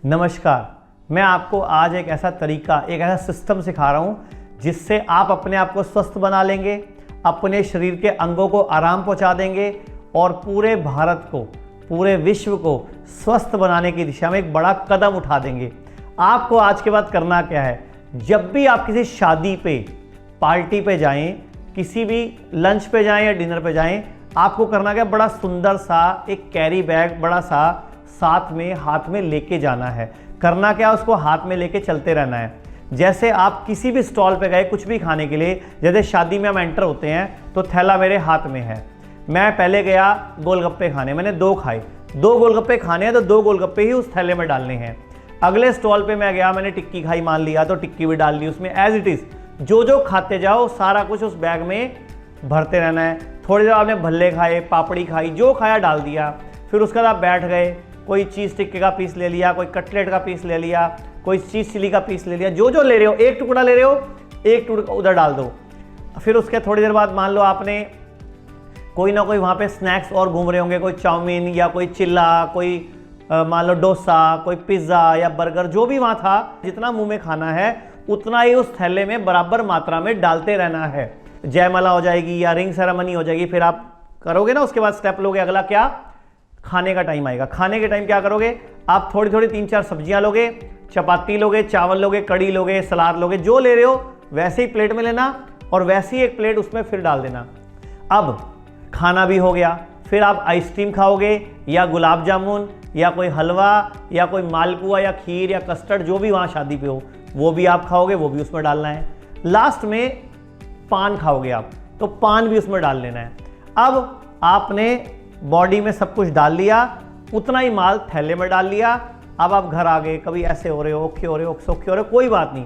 नमस्कार। मैं आपको आज एक ऐसा तरीका, एक ऐसा सिस्टम सिखा रहा हूँ जिससे आप अपने आप को स्वस्थ बना लेंगे, अपने शरीर के अंगों को आराम पहुँचा देंगे और पूरे भारत को, पूरे विश्व को स्वस्थ बनाने की दिशा में एक बड़ा कदम उठा देंगे। आपको आज के बाद करना क्या है, जब भी आप किसी शादी पे, पार्टी पे जाएं, किसी भी लंच पे जाएं या डिनर पे जाएं, आपको करना क्या, बड़ा सुंदर सा एक कैरी बैग बड़ा सा साथ में हाथ में लेके जाना है। करना क्या, उसको हाथ में लेके चलते रहना है। जैसे आप किसी भी स्टॉल पे गए कुछ भी खाने के लिए, जैसे शादी में हम एंटर होते हैं तो थैला मेरे हाथ में है। मैं पहले गया गोलगप्पे खाने, मैंने 2 खाए। 2 गोलगप्पे खाने हैं तो 2 गोलगप्पे ही उस थैले में डालने हैं। अगले स्टॉल पे मैं गया, मैंने टिक्की खाई मान लिया तो टिक्की भी डाल ली उसमें। एज इट इज़ जो जो खाते जाओ सारा कुछ उस बैग में भरते रहना है। थोड़ी देर आपने भल्ले खाए, पापड़ी खाई, जो खाया डाल दिया। फिर उसके बाद आप बैठ गए, कोई चीज़ टिक्के का पीस ले लिया, कोई कटलेट का पीस ले लिया, कोई चीज़ चिली का पीस ले लिया। जो जो ले रहे हो, एक टुकड़ा ले रहे हो, एक टुकड़ा उधर डाल दो। फिर उसके थोड़ी देर बाद मान लो आपने कोई ना कोई वहाँ पे स्नैक्स और घूम रहे होंगे, कोई चाउमीन या कोई चिल्ला, कोई मान लो डोसा, कोई पिज़्ज़ा या बर्गर, जो भी वहाँ था, जितना मुंह में खाना है उतना ही उस थैले में बराबर मात्रा में डालते रहना है। जयमाला हो जाएगी या रिंग सेरेमनी हो जाएगी, फिर आप करोगे ना, उसके बाद स्टेप लोगे। अगला क्या, खाने का टाइम आएगा। खाने के टाइम क्या करोगे, आप थोड़ी थोड़ी 3-4 सब्जियां लोगे, चपाती लोगे, चावल लोगे, कड़ी लोगे, सलाद लोगे, जो ले रहे हो वैसे ही प्लेट में लेना और वैसे ही एक प्लेट उसमें फिर डाल देना। अब खाना भी हो गया, फिर आप आइसक्रीम खाओगे या गुलाब जामुन या कोई हलवा या कोई मालपुआ या खीर या कस्टर्ड, जो भी वहाँ शादी पे हो वो भी आप खाओगे, वो भी उसमें डालना है। लास्ट में पान खाओगे आप, तो पान भी उसमें डाल लेना है। अब आपने बॉडी में सब कुछ डाल लिया, उतना ही माल थैले में डाल लिया। अब आप घर आ गए, कभी ऐसे हो रहे हो, औखे हो रहे हो, सौखे हो रहे हो, कोई बात नहीं,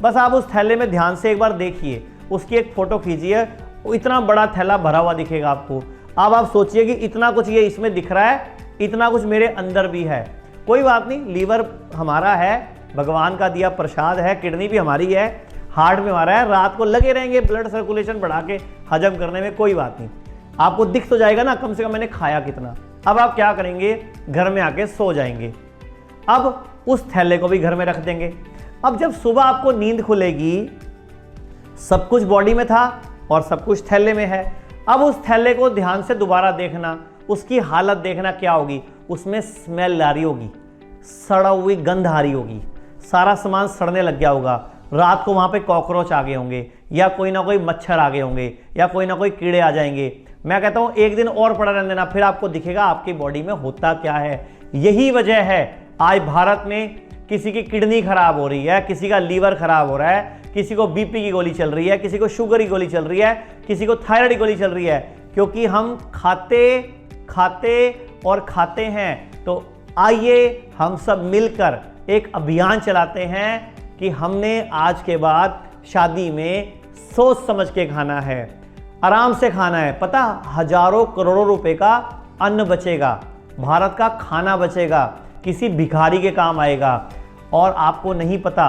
बस आप उस थैले में ध्यान से एक बार देखिए, उसकी एक फ़ोटो खींचिए। इतना बड़ा थैला भरा हुआ दिखेगा आपको। अब आप सोचिए कि इतना कुछ ये इसमें दिख रहा है, इतना कुछ मेरे अंदर भी है। कोई बात नहीं, लीवर हमारा है, भगवान का दिया प्रसाद है, किडनी भी हमारी है, हार्ट भी हमारा है। रात को लगे रहेंगे ब्लड सर्कुलेशन बढ़ा के हजम करने में, कोई बात नहीं। आपको दिख तो जाएगा ना कम से कम मैंने खाया कितना। अब आप क्या करेंगे, घर में आके सो जाएंगे। अब उस थैले को भी घर में रख देंगे। अब जब सुबह आपको नींद खुलेगी, सब कुछ बॉडी में था और सब कुछ थैले में है। अब उस थैले को ध्यान से दोबारा देखना, उसकी हालत देखना क्या होगी। उसमें स्मेल आ रही होगी, सड़ा हुई गंध आ रही होगी, सारा सामान सड़ने लग गया होगा। रात को वहाँ पे कॉकरोच आ गए होंगे या कोई ना कोई मच्छर आ गए होंगे या कोई ना कोई कीड़े आ जाएंगे। मैं कहता हूँ एक दिन और पड़ा रहने देना, फिर आपको दिखेगा आपकी बॉडी में होता क्या है। यही वजह है आज भारत में किसी की किडनी खराब हो रही है, किसी का लीवर खराब हो रहा है, किसी को बीपी की गोली चल रही है, किसी को शुगर की गोली चल रही है, किसी को थायराइड की गोली चल रही है, क्योंकि हम खाते और खाते हैं। तो आइए हम सब मिलकर एक अभियान चलाते हैं कि हमने आज के बाद शादी में सोच समझ के खाना है, आराम से खाना है। पता, हजारों करोड़ों रुपए का अन्न बचेगा, भारत का खाना बचेगा, किसी भिखारी के काम आएगा। और आपको नहीं पता,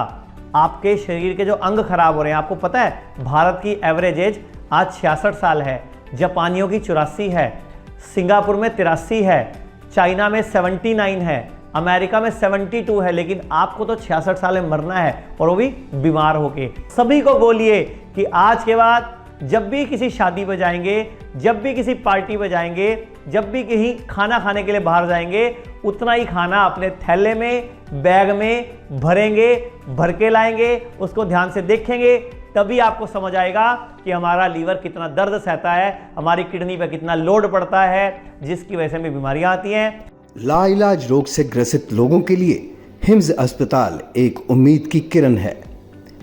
आपके शरीर के जो अंग खराब हो रहे हैं, आपको पता है भारत की एवरेज एज आज 66 साल है, जापानियों की 84 है, सिंगापुर में 83 है, चाइना में 79 है, अमेरिका में 72 है। लेकिन आपको तो 66 साल में मरना है, और वो भी बीमार होके। सभी को बोलिए कि आज के बाद जब भी किसी शादी पे जाएंगे, जब भी किसी पार्टी पे जाएंगे, जब भी कहीं खाना खाने के लिए बाहर जाएंगे, उतना ही खाना अपने थैले में, बैग में भरेंगे, भर के लाएंगे, उसको ध्यान से देखेंगे। तभी आपको समझ आएगा कि हमारा लीवर कितना दर्द सहता है, हमारी किडनी पे कितना लोड पड़ता है, जिसकी वजह से हमें बीमारियां आती हैं। लाइलाज रोग से ग्रसित लोगों के लिए हिम्स अस्पताल एक उम्मीद की किरण है।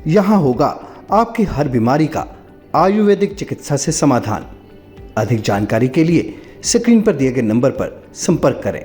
यहाँ होगा आपकी हर बीमारी का आयुर्वेदिक चिकित्सा से समाधान। अधिक जानकारी के लिए स्क्रीन पर दिए गए नंबर पर संपर्क करें।